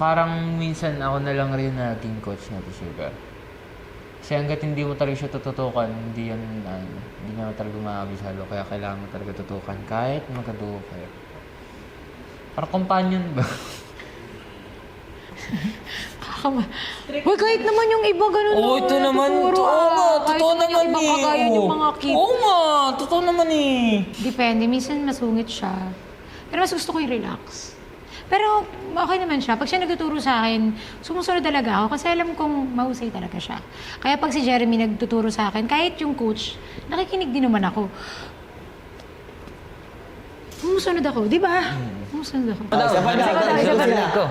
parang minsan ako na lang rin naging coach na Sugar. Kasi hanggat hindi mo talaga siya tututukan, hindi naman talaga maabisalo. Kaya kailangan mo talaga tutukan kahit magkadugo kayo. Parang companion ba? Uy, kahit naman yung iba ganun. Oo, ito naman. Oo nga, totoo naman yung iba kagaya yung mga cute. Oo nga, totoo naman eh. Depende, minsan masungit siya. Pero mas gusto ko yung relax. Pero okay naman siya. Pag siya nagtuturo sa akin, sumusunod talaga ako kasi alam kong mahusay talaga siya. Kaya pag si Jeremy nagtuturo sa akin, kahit yung coach, nakikinig din naman ako. Sumusunod ako, di ba? Sumusunod ako. Isa ko.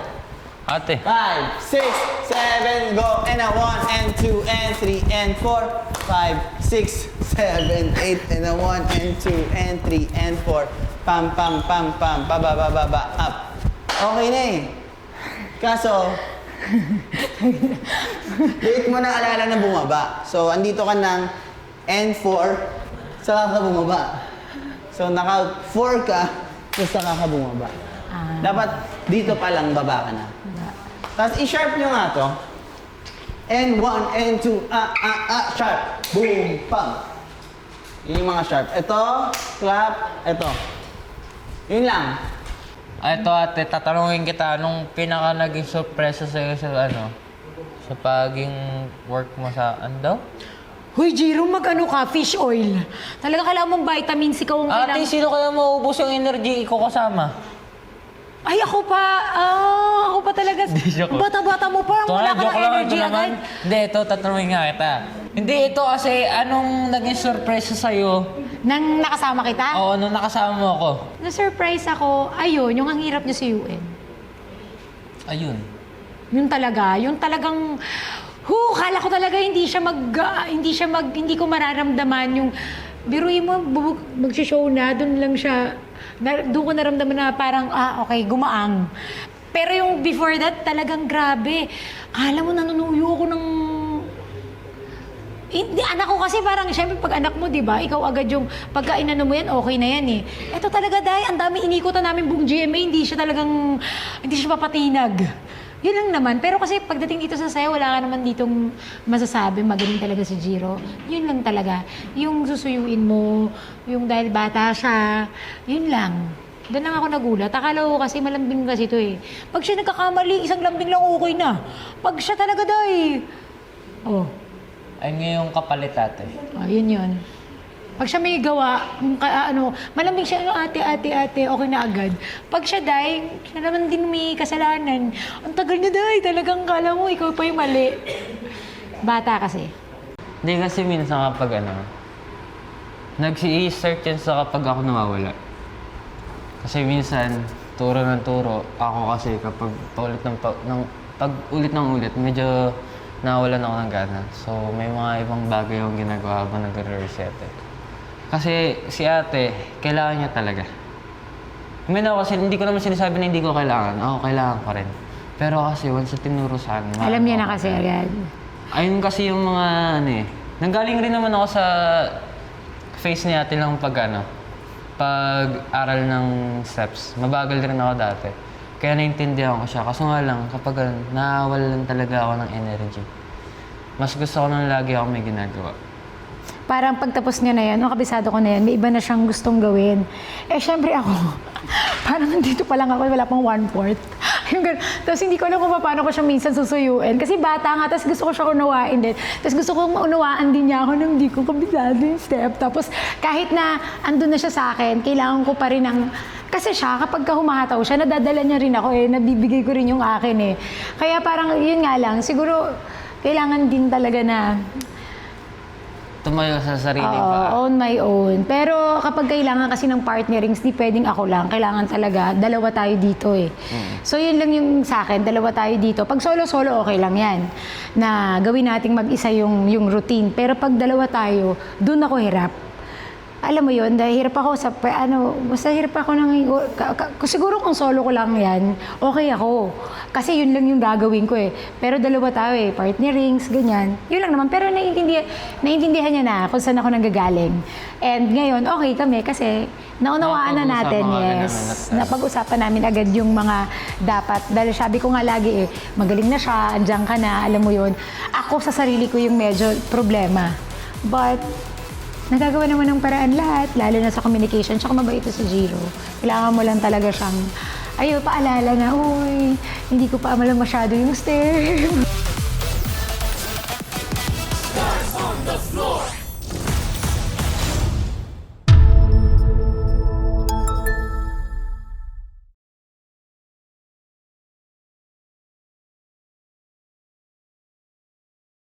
Ate. 5, 6, 7, go. And a 1, and 2, and 3, and 4. 5, 6, 7, 8, and a 1, and 2, and 3, and 4. Pam, pam, pam, pam. Baba, baba, baba, up. Okay na eh. Kaso, wait mo na alala na bumaba. So, andito ka ng N4, saka ka bumaba. So, naka 4 ka, saka ka bumaba. Dapat dito pa lang baba ka na. Tapos i-sharp nyo nga to. N1, N2, sharp. Boom, pam. Yun yung mga sharp. Ito, clap, ito. Yun lang. Ito ate, tatanungin kita, anong pinaka naging sorpresa sa'yo sa paging work mo sa, daw? Hoy, Jiro, mag-ano ka? Fish oil. Talaga kailangan mong vitamins, ikaw ang kailangan. Ate, sino kaya maubos yung energy ko kasama? Ay, ako pa. Ako pa talaga. Joke. Bata-bata mo pa. Wala ka ng energy agad. Hindi, ito, tatanungin nga kita. Hindi, ito kasi, anong naging sorpresa sa'yo? Nang nakasama kita? Oo, nung nakasama mo ako. Na-surprise ako. Ayun, yung ang hirap niya sa UN. Ayun. Yun talaga. Yung talagang... kala ko talaga hindi ko mararamdaman yung... Biruin mo, mag-show na, doon lang siya... Doon ko naramdaman na parang, okay, gumaang. Pero yung before that, talagang grabe. Kala mo, nanunuyo ako ng... anak ko kasi parang, syempre, pag anak mo, di ba, ikaw agad yung pagkainano mo yan, okay na yan eh. Ito talaga, dahil ang dami inikutan namin buong GMA, hindi siya papatinag. Yun lang naman. Pero kasi pagdating dito sa sayo, wala ka naman ditong masasabi, magaling talaga si Jiro. Yun lang talaga. Yung susuyuin mo, yung dahil bata siya, yun lang. Doon lang ako nagulat. Akala ko kasi malambing kasi ito eh. Pag siya nagkakamali, isang lambing lang okay na. Pag siya talaga dahil, Ay, ngayong kapalit ate. Yun. Pag siya may gawa, malambing siya, ate, okay na agad. Pag siya, siya naman din may kasalanan. Ang tagal niya, talagang kala mo, ikaw pa yung mali. Bata kasi. Hindi kasi minsan kapag nag-i-start yan sa kapag ako nawawala. Kasi minsan, turo ng turo, ako kasi kapag ulit ng ulit, medyo nawalan ako ng gana. So, may mga ibang bagay akong ginagawa habang nag-reset eh. Kasi si ate, kailangan niya talaga. Kasi hindi ko naman sinasabi na hindi ko kailangan. Oo, kailangan ko rin. Pero kasi once na tinuro sa akin... Alam niya na kasi agad. Ayun kasi yung mga nanggaling rin naman ako sa face ni ate lang pag-aral ng steps. Mabagal rin ako dati. Kaya naintindihan ko siya. Kaso nga lang, kapag nawalan talaga ako ng energy. Mas gusto ko nang lagi ako may ginagawa. Parang pagtapos niya na yan, kabisado ko na yan, may iba na siyang gustong gawin. Syempre ako, parang nandito pa lang ako, wala pang 1/4. Tapos hindi ko alam kung paano ko siya minsan susuyuin. Kasi bata nga, tapos gusto ko siya unawain din. Tapos gusto kong unawaan din niya ako nang hindi ko kabisado yung step. Tapos kahit na andun na siya sa akin, kailangan ko pa rin kasi siya, kapag humahataw siya, nadadala niya rin ako nabibigay ko rin yung akin Kaya parang, yun nga lang, siguro, kailangan din talaga na tumayo sa sarili pa. On my own. Pero kapag kailangan kasi ng partnerings, di pwedeng ako lang. Kailangan talaga, dalawa tayo dito So yun lang yung sa akin, dalawa tayo dito. Pag solo-solo, okay lang yan. Na gawin nating mag-isa yung routine. Pero pag dalawa tayo, dun ako hirap. alam mo yun, dahil hirap ako sa, basta hirap ako siguro kung solo ko lang yan, okay ako. Kasi yun lang yung gagawin ko eh. Pero dalawa tayo eh, partnerings, ganyan. Yun lang naman, pero naiintindihan niya na kung saan ako nanggagaling. And ngayon, okay kami kasi naunawaan na natin, yes. Napag-usapan namin agad yung mga dapat. Dahil sabi ko nga lagi eh, magaling na siya, andyan ka na, alam mo yun. Ako sa sarili ko yung medyo problema. But, nagagawa naman ng paraan lahat, lalo na sa communication. Tsaka mabait ito si Jiro. Kailangan mo lang talaga siyang, paalala na, uy, hindi ko pa amalang masyado yung step.